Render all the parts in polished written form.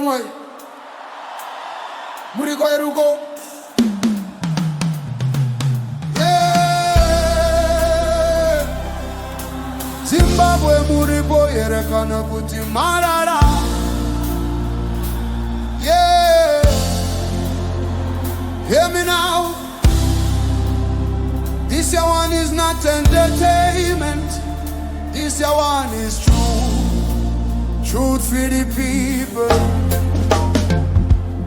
vamwe muriko eruko Zimbabwe muripo yerekana kuti marara Hear me now. This year one is not entertainment. This year one is truth for the people.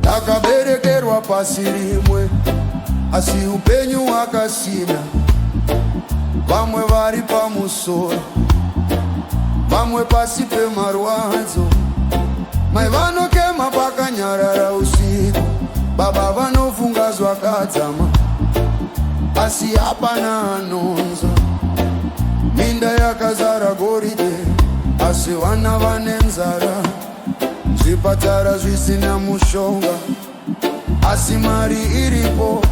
Takaberekerwa pasi rimwe asi upenyu wakasina. Vamwe vari pamusoro, vamwe pasi pemarwadzo. Mai vanokema pakanyarara usiku, baba vanofunga zvakadzama asi hapana anonzwa. Minda yakazara goridhe asi vana vane nzara. Zvipatara zvisina mushonga asi mari iripo.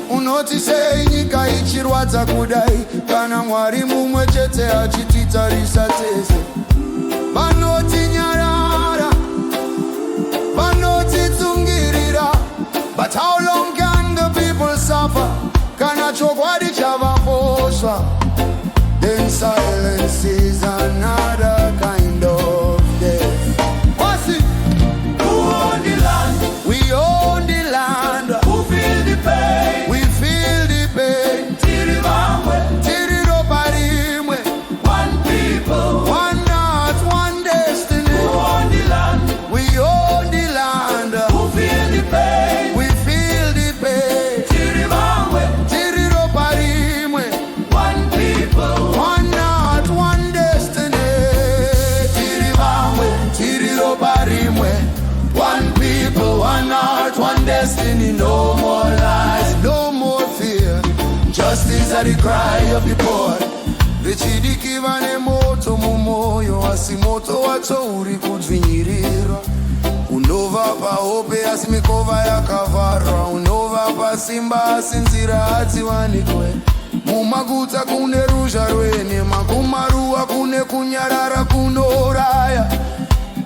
Unoti sei nyika ichirwadza kudai kana Mwari mumwe chete achititarisa tese? Vanoti nyarara, vanoti tsungirira, but how long can the people suffer? Kana chokwadi chavaposwa? Then silence is another kind of death. What's it? Who own the land? We own the land. Who feel the pain? We feel the pain. Tiribamwe, Tiriroparimwe. One people, one heart, one destiny. Who own the land? We own the land. Who feel the pain? We feel the pain. Tiribamwe, Tiriroparimwe. One people, one heart, one destiny. Tiribamwe, Tiriroparimwe. One people, one heart, one destiny. No more lies, no more fear. Justice are the cry of the poor. Vechidiki vane moto mumoyo asi moto wacho uri kudzvinyirirwa. Unovapa hope asi mikova yakavharwa. Unovapa simba asi nzira hadziwanikwe. Mumaguta kune ruzha rwenhema, kumaruwa kune kunyarara kunouraya.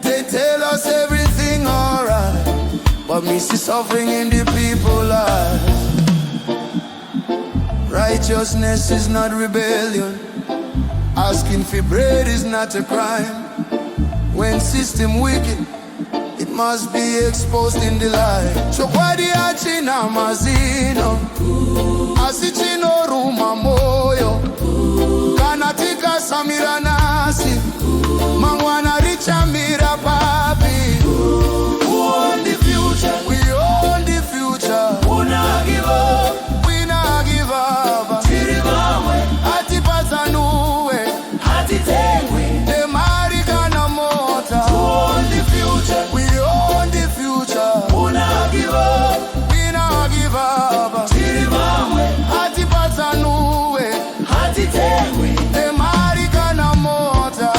They tell us everything alright, but me see suffering in the people's lives. Righteousness is not rebellion. Asking for bread is not a crime. When system wicked, it must be exposed in the light. Chokwadi achina mazino, asichino ruma moyo. Kanatika samira nasi, mangwana richa mira papi. Who own the future? We own the future. Who not give up? We not give up. Tiribamwe, atipatanuwe, atitengwe. The marikana mota. Who own the future? We own the future. Who not give up? We not give up. Tiribamwe, atipatanuwe, atitengwe. The marikana mota.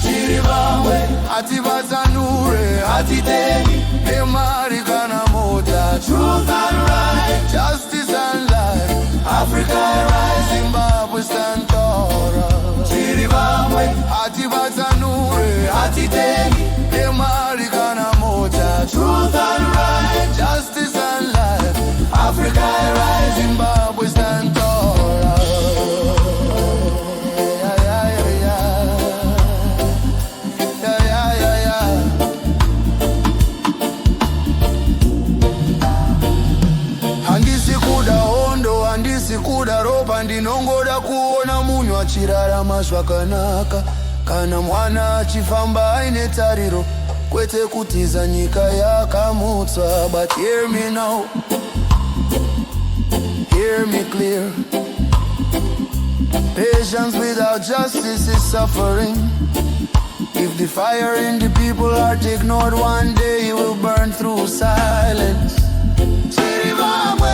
Tiribamwe, atipatanuwe, atitengwe. The marikana mota. Truth and right, justice and life. Africa rise, Zimbabwe stand tall. Tiribamwe, atipatsanure, atitengi, emarikana moja. Truth and right, justice and life. Africa rise, Zimbabwe stand tall. Handisi kuda hondo, handisi kuda ropa. Ndinongoda kuona munyu achirarama zvakanaka. Kana mwana achifamba aine tariro, kwete kutiza nyika yakamutswa. But hear me now, hear me clear. Patience without justice is suffering. If the fire in the people heart ignored, one day it will burn through silence. Tiribamwe,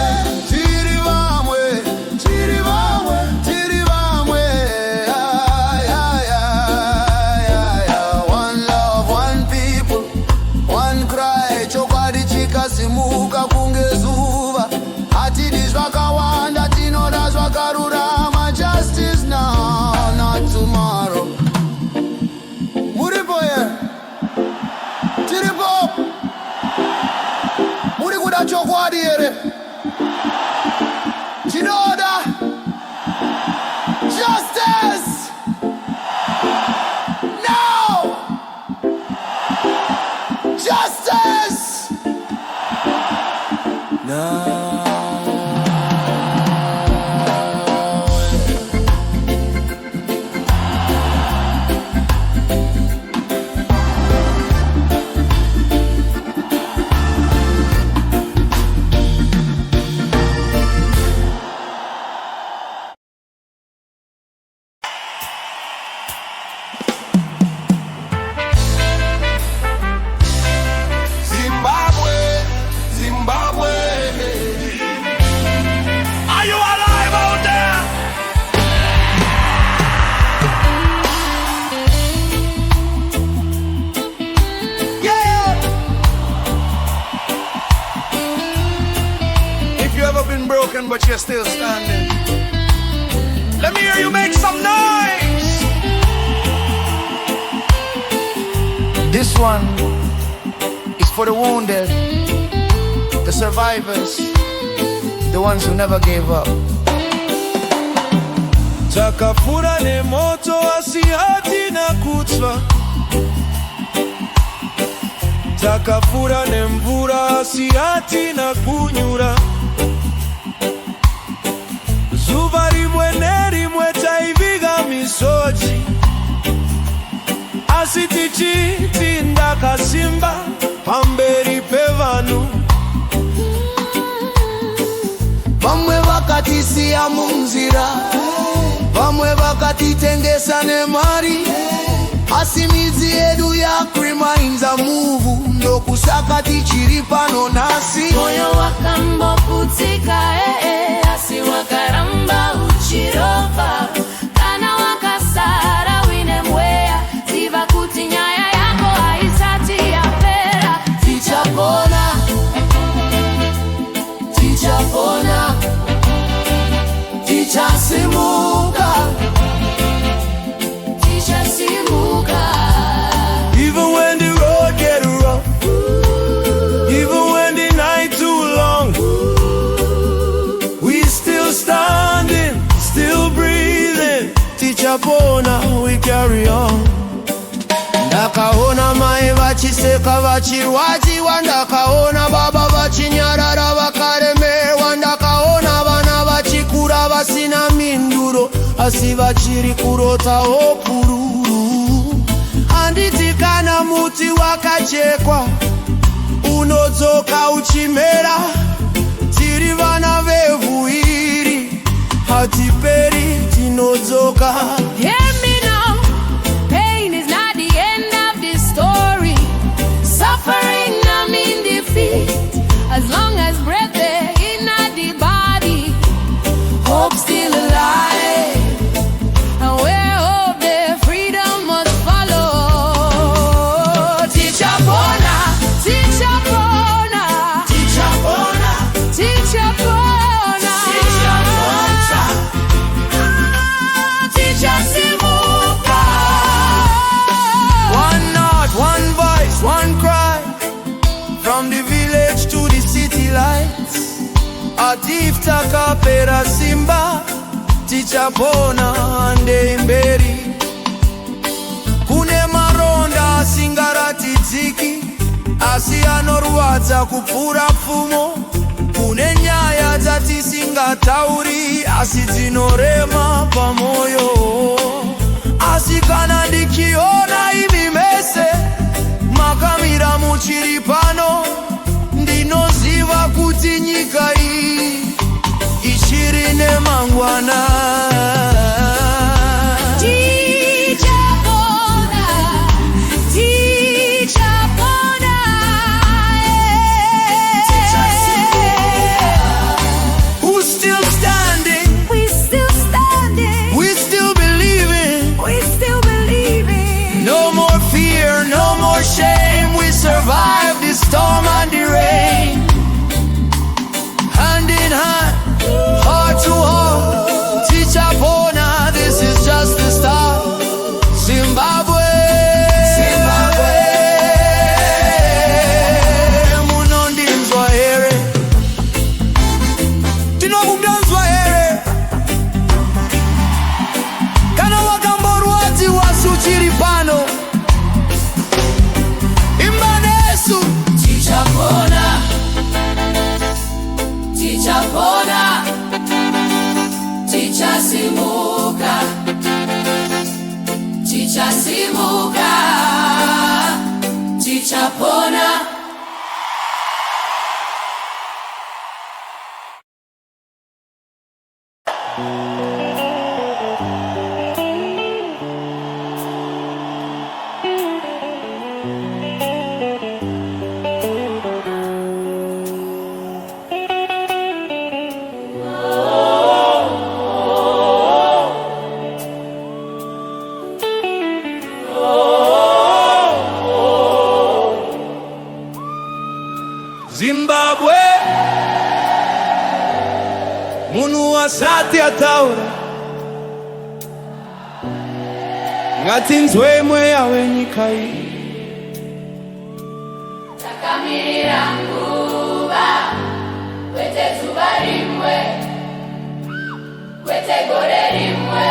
Tiribamwe, Tiribamwe, Tiribamwe. One love, one people, one cry. Chokwadi chikasimuka kungezuva. Hatidi zvakawanda, tinoda zvakarurama. Justice now, not tomorrow. Muripo here, Tiripo. chokwadiere chinoda justice now justice now. Broken, but you're still standing. Let me hear you make some noise. This one is for the wounded, the survivors, the ones who never gave up. Takafura ne moto asihati na kutsva, takafura ne mvura asihati na kunyura. Zuva rimwe nerimwe taiviga misozi, asi tichitinda kasimba pamberi pevanu. Vamwe vakatisiya munzira, vamwe vakatitengesa nemari, asi midzi yedu yakuimainza muvu, ndokusaka tichiri pano nasi. Moyo wakamboputika asi wakaramba uchirova, kana wakasara wine mweya, ziva kuti nyaya yako haisati yapera. Tichapona, tichapona, tichasimuka, tichasimuka. Even when the road get rough, even when the night too long, we still standing, still breathing. Tichapona, we carry on. ndakaona mai vachiseka vachirwadziwa, ndakaona baba vachinyarara vakaremerwa, ndakaona vana vachikura vasina minduro, asi vachiri kurotawo pururu. Handiti kana muti wakachekwa unodzoka uchimera, tiri vana vevhu iri, hatiperi tinodzoka. Hear me now, pain is not the end of this story. Suffering not mean defeat. As long as breath there in the body, hope still alive. And where hope there, freedom must follow. Tichapona, tichapona, Tichapona, tichapona, tichasimuka. one note, one voice, one cry, from the village to the city lights. Atif takapera simba, tichapona ande mberi. Kune maronda asingaratidziki, asi anorwadza kupfuura pfumo. Kune nyaya dzatisingatauri, asi dzinorema pamoyo. Asi kana ndichiona imi mese makamira muchiri pano, ndinoziva kuti nyika iyi ichiri nemangwana. Tichapona, tichapona, Who's still standing? we still standing, We still believing. we still believing. No more fear, no more shame. We survive the storm and the rain. Hand in hand, heart to heart, teach up. Bona Zimbabwe Munu wasati ataura Ngatinzwe mwe yawe nyika hii Takamirira nguva Kwete zuva rimwe Kwete gore rimwe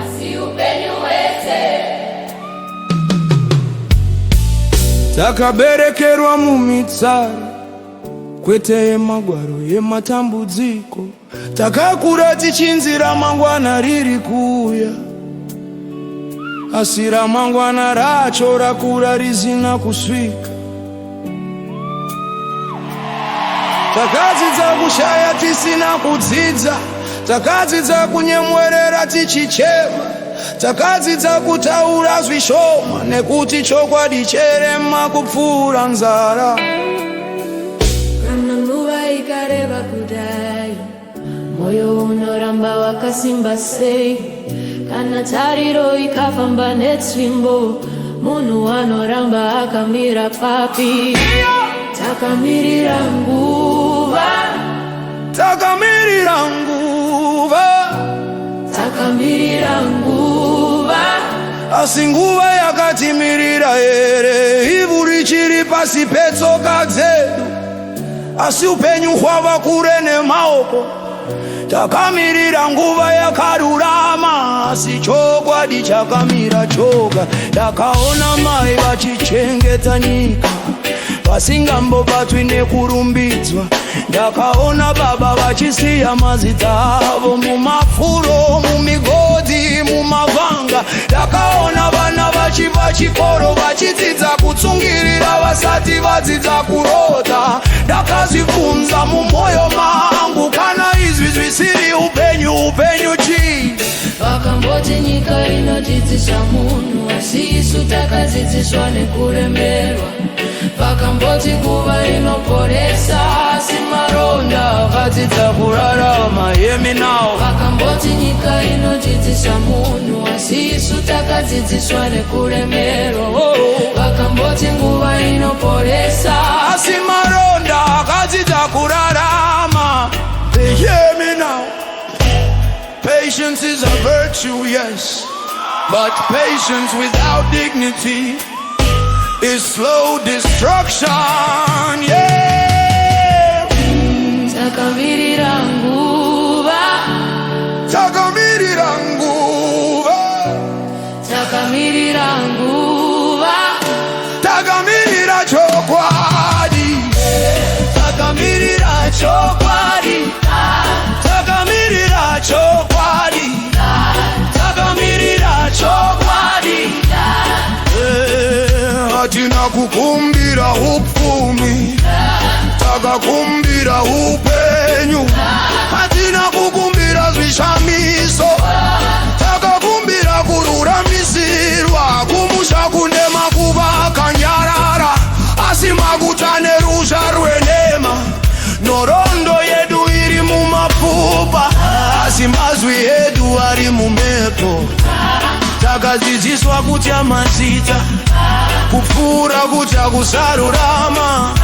Asi upenyu wese Takaberekerwa mumitsari kwete yemagwaro yematambudziko takakura tichinzira mangwana riri kuuya asi ramangwana racho rakura risina kusvika takadzidza kushaya tisina kudzidza takadzidza kunyemwerera tichichema takadzidza kutaura zvishoma nekuti chokwadi cherema kupfuura nzara kana nguva ikareba kudai moyo unoramba wakasimba sei kana tariro ikafamba netsvimbo munhu anoramba akamira papi takamirira nguva takamirira nguva takamirira nguva asi nguva yakatimirira here ivhu richiri pasi petsoka dzedu asi upenyu hwava kure nemaoko takamirira nguva yakarurama asi chokwadi chakamira choga ndakaona mai vachichengeta nyika vasingambobatwi nekurumbidzwa ndakaona baba vachisiya mazita avo mumafuro mumigodhi mumavanga ndakaona vana vachipa chikoro vachidzidza kutsungirira vasati vadzidza kurota ndakazvibvunza mumwoyo mangu kana izvi zvisiri upenyu chii vakamboti nyika inodzidzisa munhu asi isu takadzidziswa nekuremerwa vakamboti kuva inoporesa asi maronda vakadzidza kurarama yemi nawo vakamboti nyika inodzidzisa munhu asi isu takadzidziswa nekuremerwa vakamboti nguva inoporesa asi maronda akadzidza kurarama yemi nawo Patience is a virtue, yes, but patience without dignity is slow destruction, yeah. Takamirira nguva Takamirira nguva Takamirira nguva Takamirira chokwadi Takamirira chokwadi Takamirira chokwadi Takamirira chokwadi Hatina kukumbira upfumi takakumbira upenyu hatina kukumbira zvishamiso takakumbira kururamisirwa kumusha kune makuva akanyarara asi maguta nerusha rwenema nhoroondo yedu iri mumapfupa asi mazwi edu ari mumhepo takadzidziswa kutya mazita kupfuura kutya kusarurama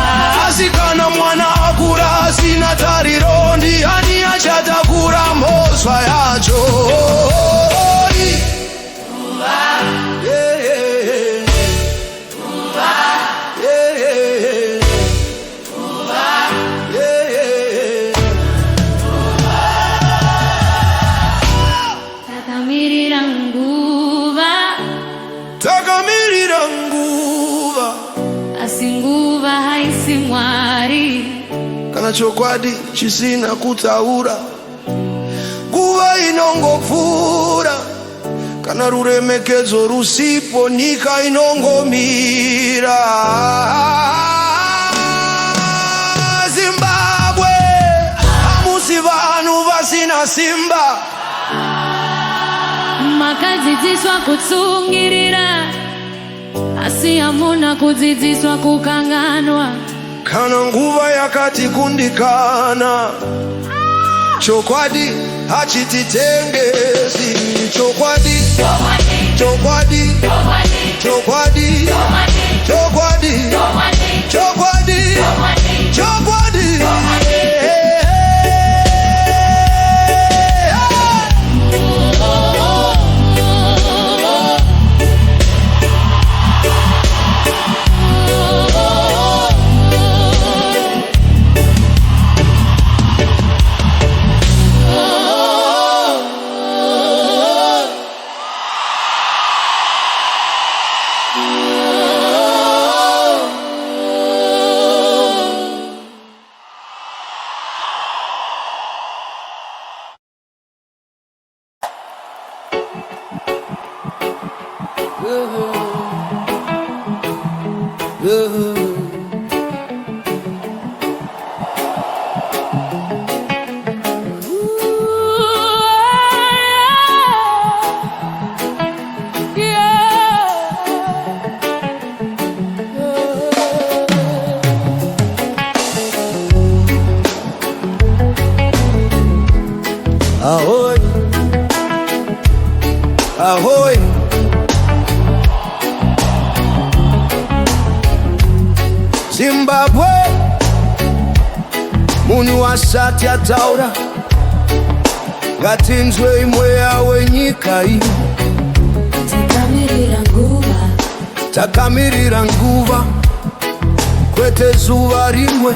asi kana mwana akura asina tariro ndiani achatakura mhosva yacho Takamirira nguva Takamirira nguva asi nguva haisi Mwari kana chokwadi chisina kutaura nguva inongopfuura kana ruremekedzo rusipo nyika inongomira. Zimbabwe hamusi vanhu vasina simba, makadzidziswa kutsungirira asi hamuna kudzidziswa kukanganwa. kana nguva yakati kundikana, chokwadi hachititengesi. Chokwadi, chokwadi, chokwadi, chokwadi, chokwadi, chokwadi. Ahoy, ahoy. Zimbabwe munhu wasati ataura, ngatinzwe imwe yawe nyika iyi. Takamirira nguva, kwete zuva rimwe,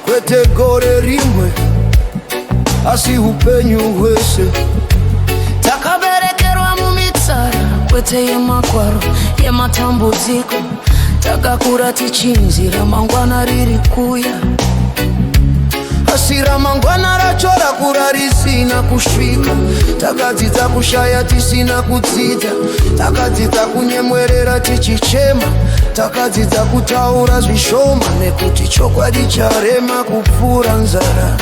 kwete gore rimwe, asi upenyu hwese. Takaberekerwa mumitsara, kwete yemakwaro, yematambudziko. Takakura tichinzira mangwana riri kuya, asi ramangwana racho rakura risina kusvika. Takadzidza kushaya tisina kudzidza, takadzidza kunyemwerera tichichema, takadzidza kutaura zvishoma, nekuti chokwadi charema kupfuura nzara.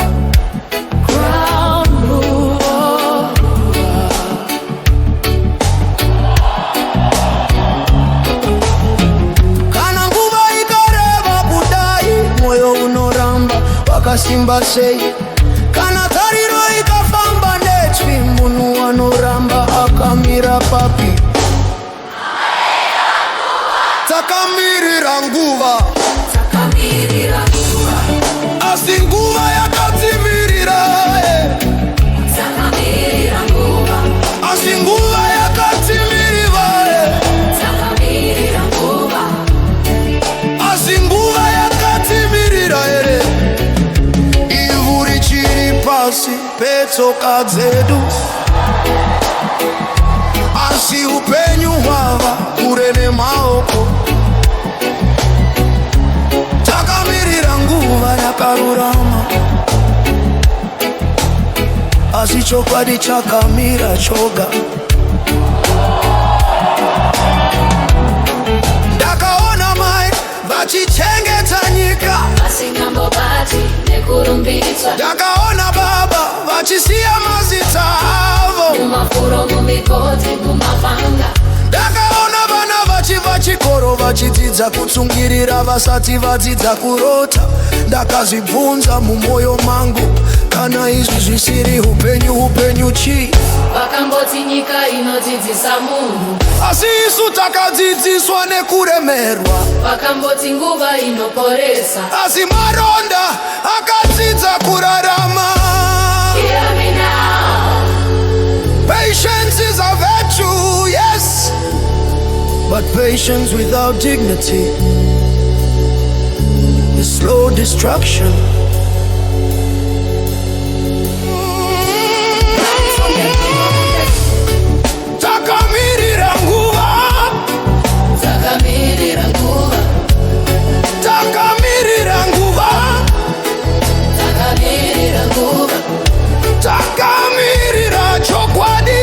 Kana nguva ikareba kudai, moyo unoramba wakasimba sei. Kana tariro ikafamba netsvi, munhu anoramba akamira papi. Takamirira nguva, asi nguva yakatimirira. Asi nguva yakatimirira. Asi nguva yakatimirira. Ivhu richiri pasi petsoka dzedu, asi upenyu hwava kure nemaoko. Takamirira nguva yakarurama, asi chokwadi chakamira choga. Ndakaona mai vachichengeta nyika, ndakaona baba vachisiya mazita avo, ndakaona vana vachibva chikoro vachidzidza kutsungirira vasati vadzidza kurota. Ndakazvibvunza mumwoyo mangu, kana izvi zvisiri upenyu, upenyu chii? Vakamboti nyika inodzidzisa munhu, asi isu takadzidziswa nekuremerwa. vakamboti nguva inoporesa. Asi maronda akadzidza kurarama. Hear me now. Patience is a virtue, yes, but patience without dignity is slow destruction. Takamirira nguva, Takamirira nguva, takamirira nguva, takamirira nguva, takamirira chokwadi,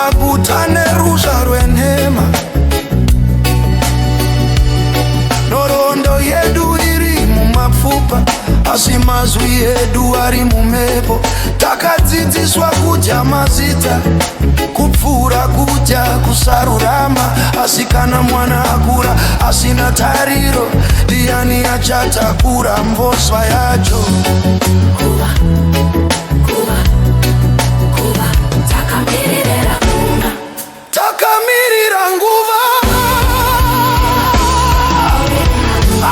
maguta nerusha rwenhema, norondo yedu iri mumapfupa, asi mazwi edu ari mumhepo. Takadzidziswa kudya mazita, kupfura kudya kusarurama, asi kana mwana akura asina tariro, ndiani achatakura mbosva yacho? Kuva, kuva, kuva, takamirira nguva, takamirira nguva,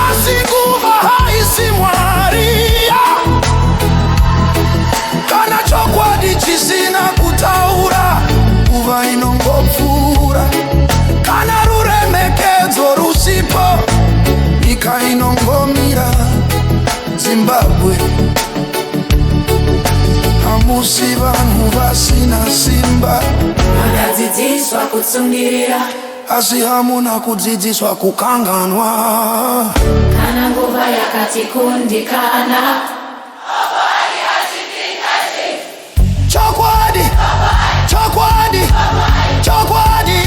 asi nguva haisi Mwari. Kana chokwadi chisina kutaura, nguva inongopfura. Kana ruremekedzo rusipo, nyika inongomira. Zimbabwe hamusi vanhu vasina simba, makadzidziswa kutsungirira, asi hamuna kudzidziswa kukanganwa. kana nguva yakatikundikana. Chokwadi, chokwadi, chokwadi.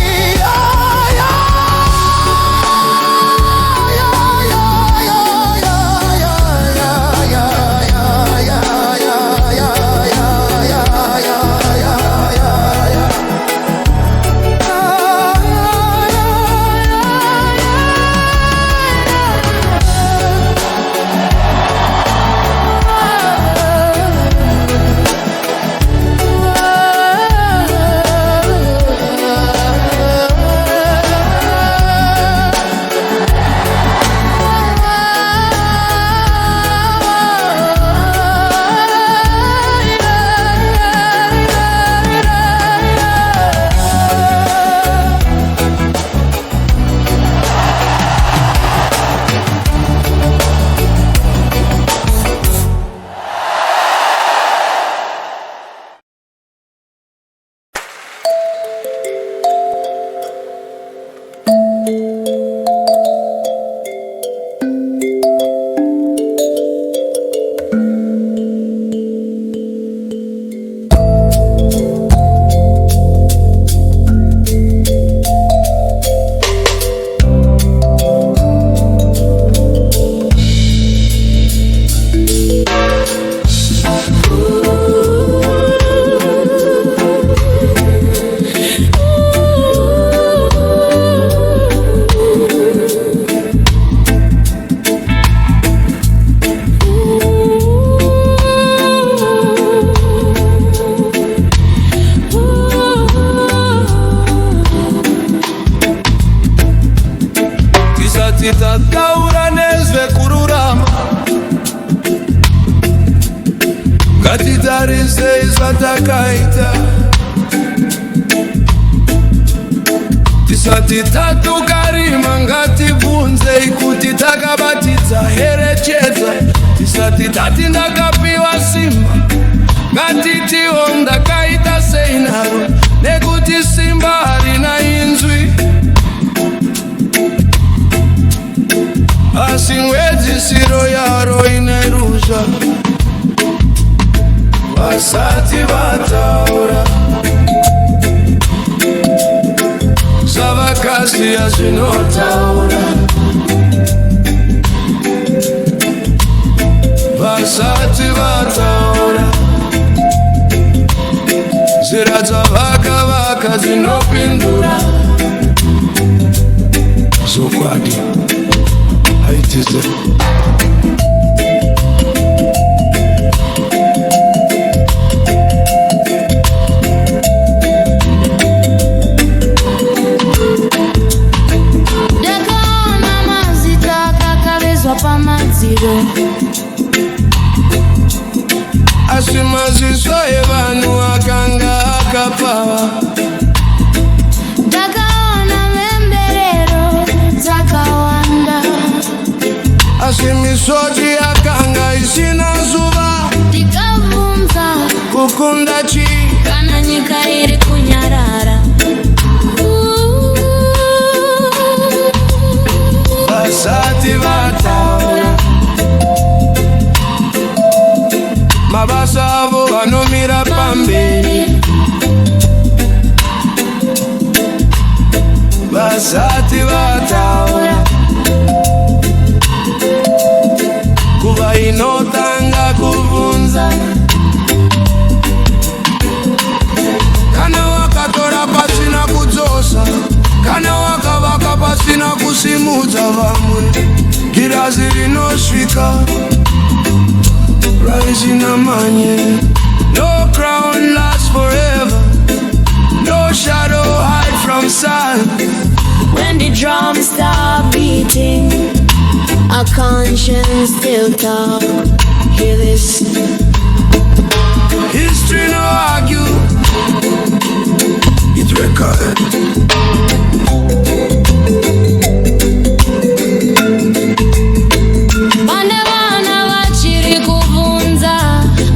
Titataura nezve kururama, ngatitarise zvatakaita, tisati tatukarima ngatibvunzei kuti takabatidza herechedza, tisati tati ndakapiwa simba ngatitiwo ndakaita sei naro, nekuti simba harina inzwi. Asi mwedzi siro yaro inerusha, vasati vataura zvavakaziya zvinotaura, vasati vataura zira dzavakavaka dzinopindura. Zokwadi haitize Ndakaona mazita akakavezwa pamadziro, asi maziso evanhu akanga akapfava. ndakaona mhemberero dzakawanda, asi misodzi yakanga isina zuva. ndikabvunza kukunda chii kana nyika iri kunyarara. vasati vataura mabasa avo vanomira pamberi, hazina manye. No crown lasts forever, no shadow hide from sun. When the drums stop beating, our conscience still talk. Hear this. History no argue, it record. Bane vana vachiri kuvunza,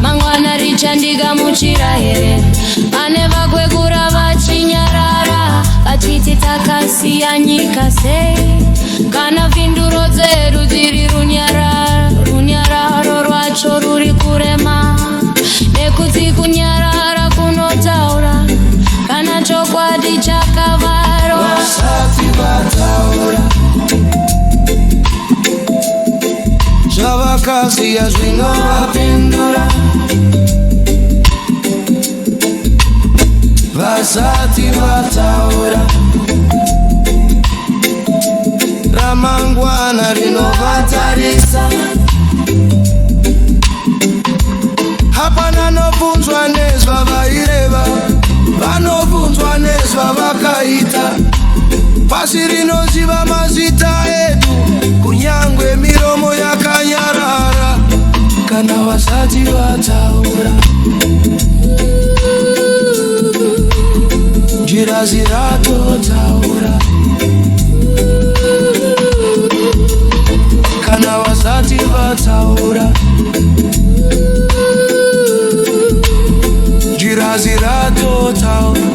mangwana richandiga muchira here. Bane vakwegura vachinyarara, vachiti takasiya nyika sei. Kana vhinduro dzedu dziri runyararo rwacho ruri kurema. Nekuti kunyarara kunotaura, kana chokwadi chakavarwa. Vasati vataura, zvavakaziya zvinovapindura. Vasati vataura, ramangwana rinovatarisa. Hapana nobvunzwa nezvavaireva, vanobvunzwa nezvavakaita. Pasi rinoziva mazita edu, kunyangwe miromo yakanyarara. Kana vasati vataura, njira ziratotaura. Kana vasati vataura, njira ziratotaura.